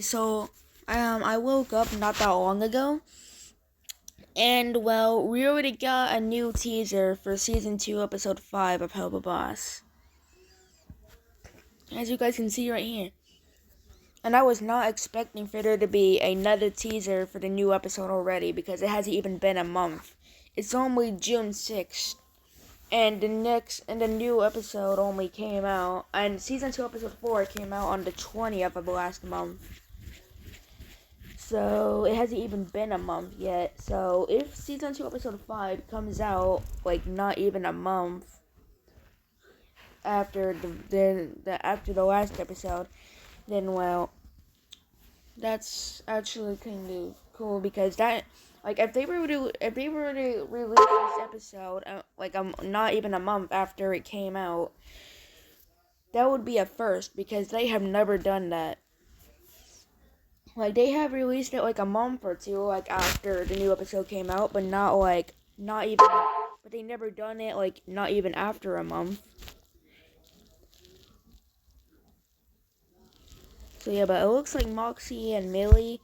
So, I woke up not that long ago, and well, we already got a new teaser for season 2, episode 5 of Help a Boss. As you guys can see right here. And I was not expecting for there to be another teaser for the new episode already because it hasn't even been a month. It's only June 6th. And the new episode only came out, and season 2, episode 4 came out on the 20th of last month. So it hasn't even been a month yet. So if season 2 episode 5 comes out like not even a month after after the last episode, then well, that's actually kind of cool because that like if they were to release this episode not even a month after it came out, that would be a first because they have never done that. Like, they have released it, like, a month or two, like, after the new episode came out, but not even, but they never done it, like, not even after a month. So, yeah, but it looks like Moxie and Millie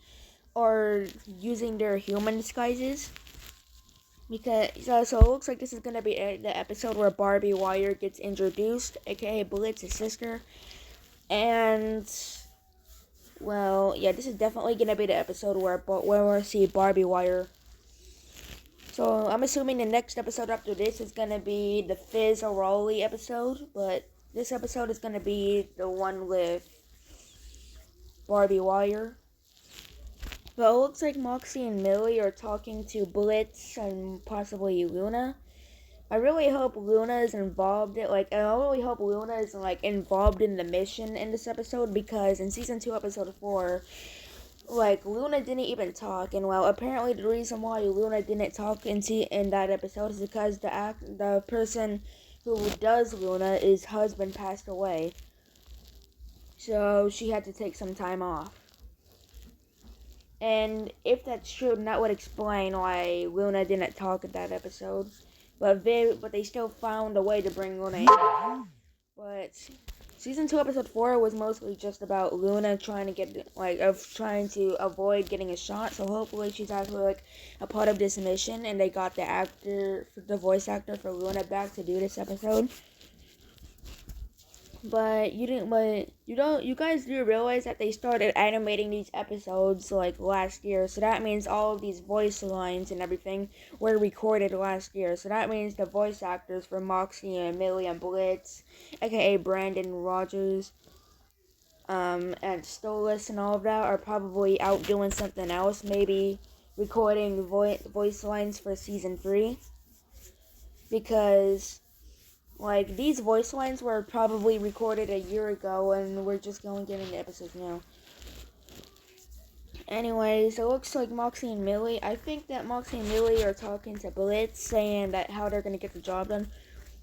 are using their human disguises. Because, so it looks like this is gonna be the episode where Barbie Wire gets introduced, aka Blitz's sister. And well, yeah, this is definitely gonna be the episode where we'll see Barbie Wire. So I'm assuming the next episode after this is gonna be the Fizz or Rolly episode, but this episode is gonna be the one with Barbie Wire. But it looks like Moxie and Millie are talking to Blitz and possibly Luna. I really hope Luna is involved. I really hope Luna is involved in the mission in this episode because in season 2, episode 4, Luna didn't even talk, and well, apparently the reason why Luna didn't talk in that episode is because the person who does Luna, his husband passed away, so she had to take some time off. And if that's true, then that would explain why Luna didn't talk in that episode. But they still found a way to bring Luna in. But season 2, episode 4 was mostly just about Luna trying to avoid getting a shot. So hopefully she's actually a part of this mission, and they got the voice actor for Luna back to do this episode. But you guys do realize that they started animating these episodes last year. So that means all of these voice lines and everything were recorded last year. So that means the voice actors for Moxie and Millie and Blitz, aka Brandon Rogers, and Stolas and all of that are probably out doing something else. Maybe recording voice lines for season 3. Because these voice lines were probably recorded a year ago, and we're just going to get into episodes now. Anyways, it looks like Moxie and Millie. I think that Moxie and Millie are talking to Blitz, saying that how they're going to get the job done.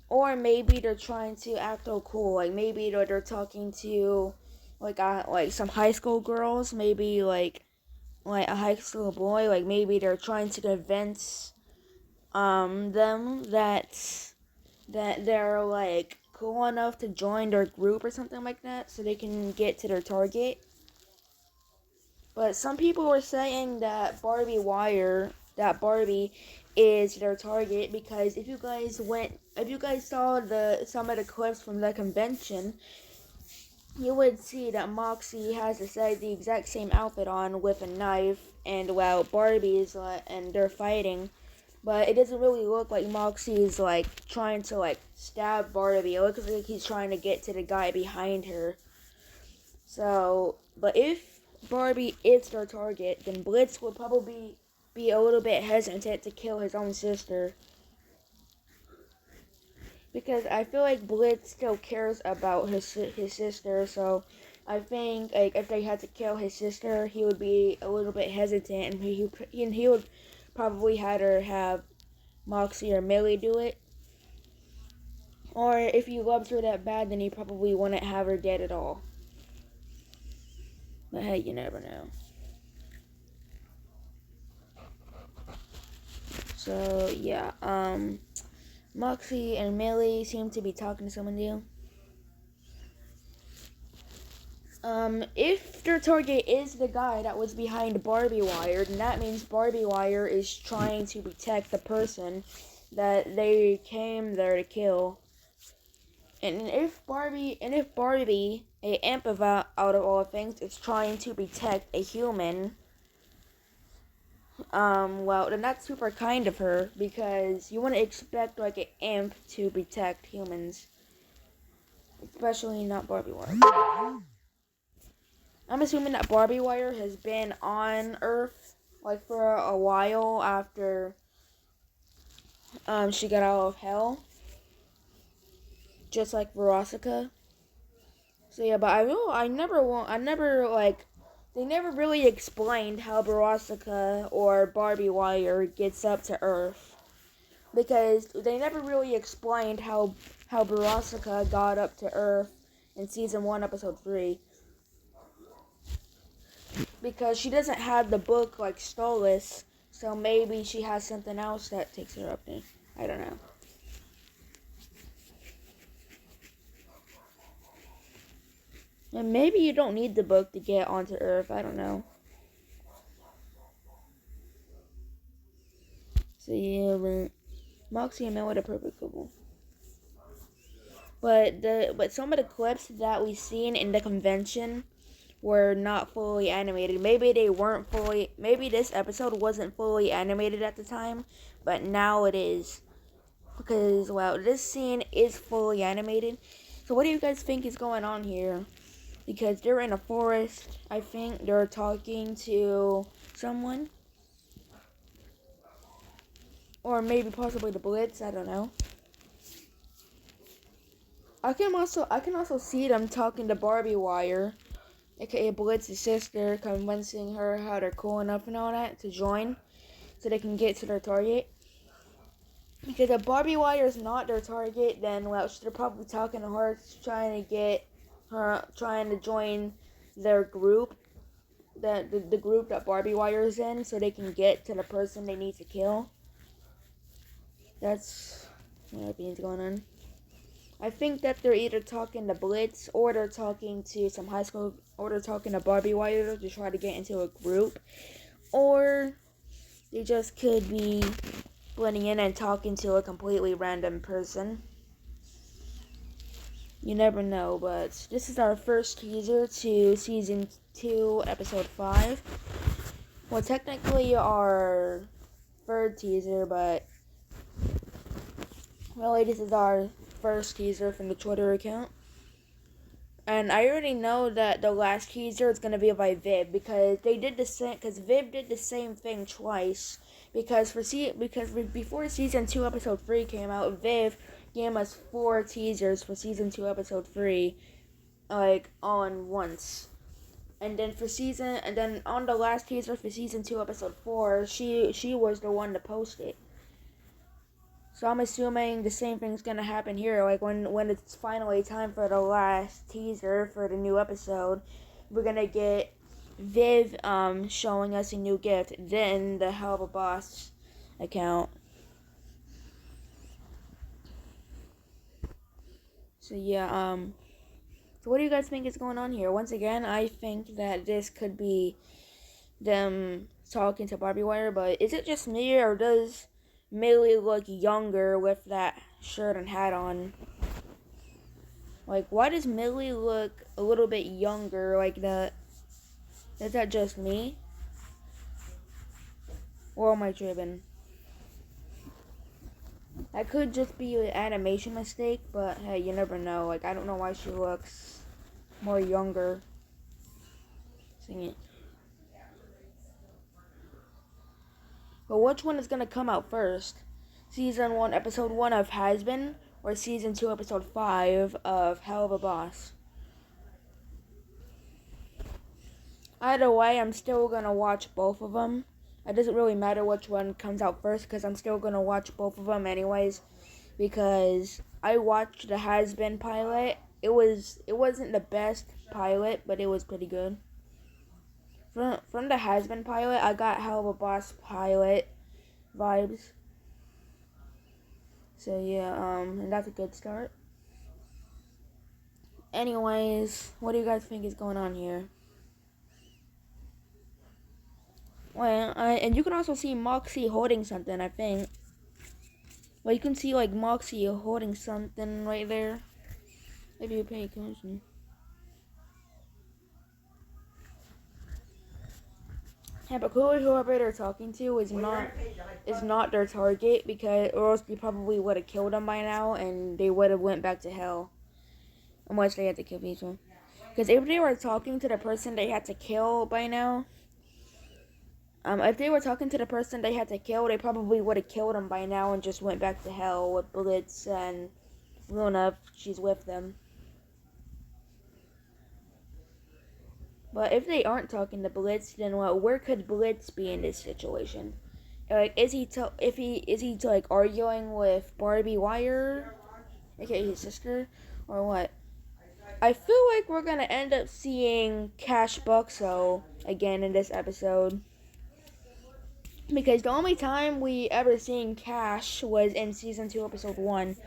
Or maybe they're trying to act all cool. Maybe they're talking to, some high school girls. Maybe, a high school boy. Maybe they're trying to convince, them that they're cool enough to join their group or something like that so they can get to their target. But some people were saying that Barbie is their target because if you guys saw some of the clips from the convention, you would see that Moxie has the exact same outfit on with a knife, and Barbie's and they're fighting. But it doesn't really look like Moxie's trying to stab Barbie. It looks like he's trying to get to the guy behind her. So, but if Barbie is their target, then Blitz would probably be a little bit hesitant to kill his own sister. Because I feel like Blitz still cares about his sister, so I think if they had to kill his sister, he would be a little bit hesitant, and he would probably have Moxie or Millie do it. Or if he loves her that bad, then he probably wouldn't have her dead at all. But hey, you never know. So yeah, Moxie and Millie seem to be talking to someone new. If their target is the guy that was behind Barbie Wire, then that means Barbie Wire is trying to protect the person that they came there to kill. And if Barbie, a empath out of all things, is trying to protect a human, well, then that's super kind of her, because you wouldn't expect like an imp to protect humans, especially not Barbie Wire. I'm assuming that Barbie Wire has been on Earth like for a while after she got out of hell, just like Veronica. So yeah, but I never like, they never really explained how Veronica or Barbie Wire gets up to Earth, because they never really explained how Veronica got up to Earth in season 1, episode 3. Because she doesn't have the book like Stolas, so maybe she has something else that takes her up there. I don't know. And maybe you don't need the book to get onto Earth. I don't know. So yeah, but Moxie and Mel had a perfect couple. But some of the clips that we seen in the convention were not fully animated. Maybe they weren't fully. Maybe this episode wasn't fully animated at the time, but now it is. Because, well, this scene is fully animated. So what do you guys think is going on here? Because they're in a forest. I think they're talking to someone. Or maybe possibly the Blitz. I don't know. I can also see them talking to Barbie Wire, aka Blitz's sister, convincing her how they're cool enough and all that to join, so they can get to their target. Because if Barbie Wire is not their target, then well, they're probably talking to her, trying to get her, trying to join their group, the group that Barbie Wire is in, so they can get to the person they need to kill. That's what I think is going on. I think that they're either talking to Blitz, or they're talking to some high school, or they're talking to Barbie Wire to try to get into a group, or they just could be blending in and talking to a completely random person. You never know, but this is our first teaser to season 2, episode 5. Well, technically our third teaser, but really this is our first teaser from the Twitter account. And I already know that the last teaser is going to be by Viv, because they did the same, because Viv did the same thing twice. Because before season 2, episode 3 came out, Viv gave us 4 teasers for season 2, episode 3, like all in once. And then on the last teaser for season 2, episode 4, she was the one to post it. So I'm assuming the same thing's gonna happen here. Like when it's finally time for the last teaser for the new episode, we're gonna get Viv showing us a new gift, then the Helluva Boss account. So yeah, so what do you guys think is going on here? Once again, I think that this could be them talking to Barbie Wire, but is it just me, or does Millie look younger with that shirt and hat on? Like, why does Millie look a little bit younger like that? Is that just me? Or am I tripping? That could just be an animation mistake, but hey, you never know. Like, I don't know why she looks more younger. Sing it. But which one is gonna come out first? Season 1, episode 1 of Has-Been, or season 2, episode 5 of Helluva Boss? Either way, I'm still gonna watch both of them. It doesn't really matter which one comes out first, because I'm still gonna watch both of them anyways. Because I watched the Has-Been pilot. It wasn't the best pilot, but it was pretty good. From the Has-Been pilot, I got Helluva Boss pilot vibes. So yeah, and that's a good start. Anyways, what do you guys think is going on here? Well, and you can also see Moxie holding something, I think. Well, you can see, like, Moxie holding something right there. If you pay attention. Yeah, but clearly whoever they're talking to is not their target, because or else they probably would have killed them by now and they would have went back to hell. Unless they had to kill people. Because if they were talking to the person they had to kill by now, if they were talking to the person they had to kill, they probably would have killed them by now and just went back to hell with Blitz and Luna if she's with them. But if they aren't talking to Blitz, then where could Blitz be in this situation? Like, is he like arguing with Barbie Wire, aka his sister, or what? I feel like we're gonna end up seeing Cash Buxo again in this episode, because the only time we ever seen Cash was in season 2, episode 1,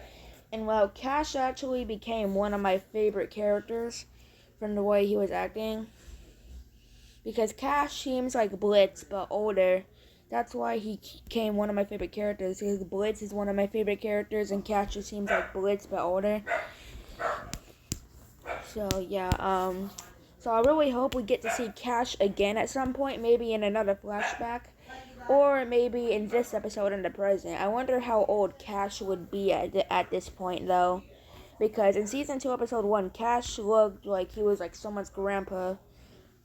and Cash actually became one of my favorite characters from the way he was acting. Because Cash seems like Blitz, but older. That's why he became one of my favorite characters. Because Blitz is one of my favorite characters, and Cash just seems like Blitz, but older. So, yeah, so I really hope we get to see Cash again at some point. Maybe in another flashback. Or maybe in this episode in the present. I wonder how old Cash would be at this point, though. Because in season 2, episode 1, Cash looked like he was like someone's grandpa.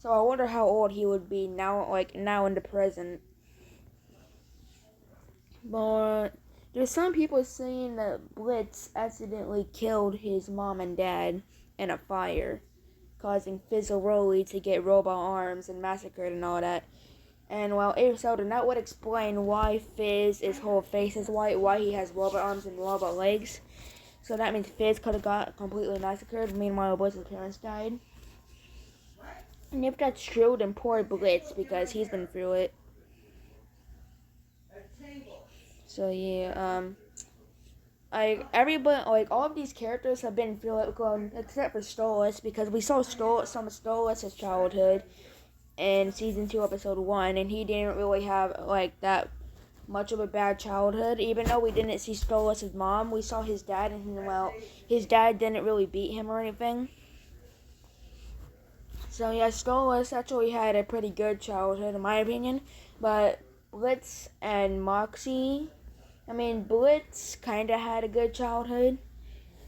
So I wonder how old he would be now, like now in the present. But there's some people saying that Blitz accidentally killed his mom and dad in a fire, causing Fizzle to get robot arms and massacred and all that. And if so, then that would explain why his whole face is white, why he has robot arms and robot legs. So that means Fizz could have got completely massacred, meanwhile Blitz's parents died. And if that's true, then poor Blitz, because he's been through it. So yeah, all of these characters have been through it, except for Stolas, because we saw some of Stolas' childhood in season 2, episode 1, and he didn't really have like that much of a bad childhood. Even though we didn't see Stolas' mom, we saw his dad, and his dad didn't really beat him or anything. So yeah, Stolas actually had a pretty good childhood in my opinion, but Blitz and Moxie, Blitz kind of had a good childhood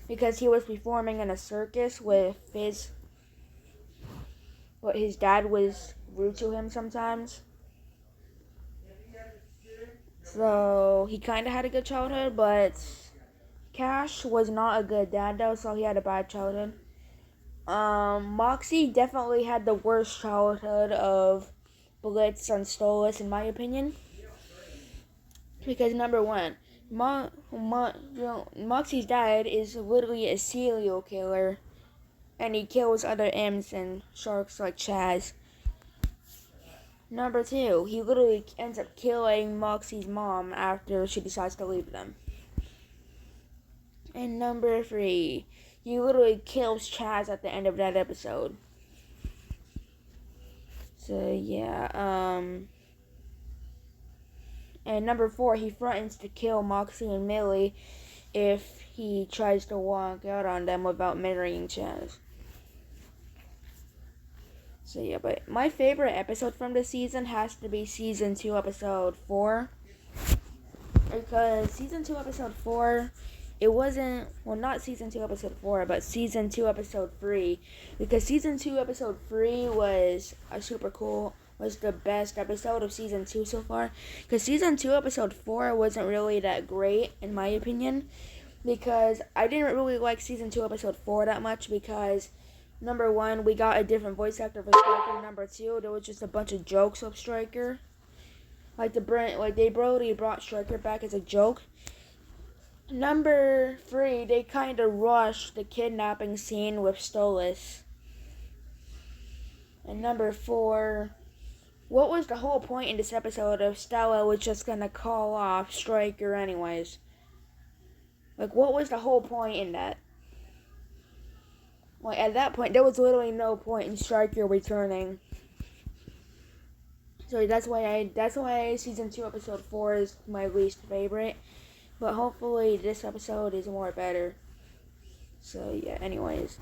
because he was performing in a circus with but his dad was rude to him sometimes. So he kind of had a good childhood, but Cash was not a good dad though, so he had a bad childhood. Moxie definitely had the worst childhood of Blitz and Stolas, in my opinion. Because number one, Moxie's dad is literally a serial killer, and he kills other imps and sharks like Chaz. Number two, he literally ends up killing Moxie's mom after she decides to leave them. And number three, he literally kills Chaz at the end of that episode. So yeah, and number four, he threatens to kill Moxie and Millie if he tries to walk out on them without marrying Chaz. So yeah, but my favorite episode from this season has to be season 2, episode 4. Because season 2, episode 4, it wasn't, not season 2, episode 4, but season 2, episode 3. Because season 2, episode 3 was the best episode of season 2 so far. Because season 2, episode 4 wasn't really that great, in my opinion. Because I didn't really like season 2, episode 4 that much, because number one, we got a different voice actor for Striker. Number two, there was just a bunch of jokes of Striker. They brought Striker back as a joke. Number three, they kind of rushed the kidnapping scene with Stolas. And number four, what was the whole point in this episode if Stella was just gonna call off Striker anyways? Like, what was the whole point in that? Like, at that point, there was literally no point in Striker returning. So that's why season 2, episode 4 is my least favorite. But hopefully this episode is more better. So yeah, anyways.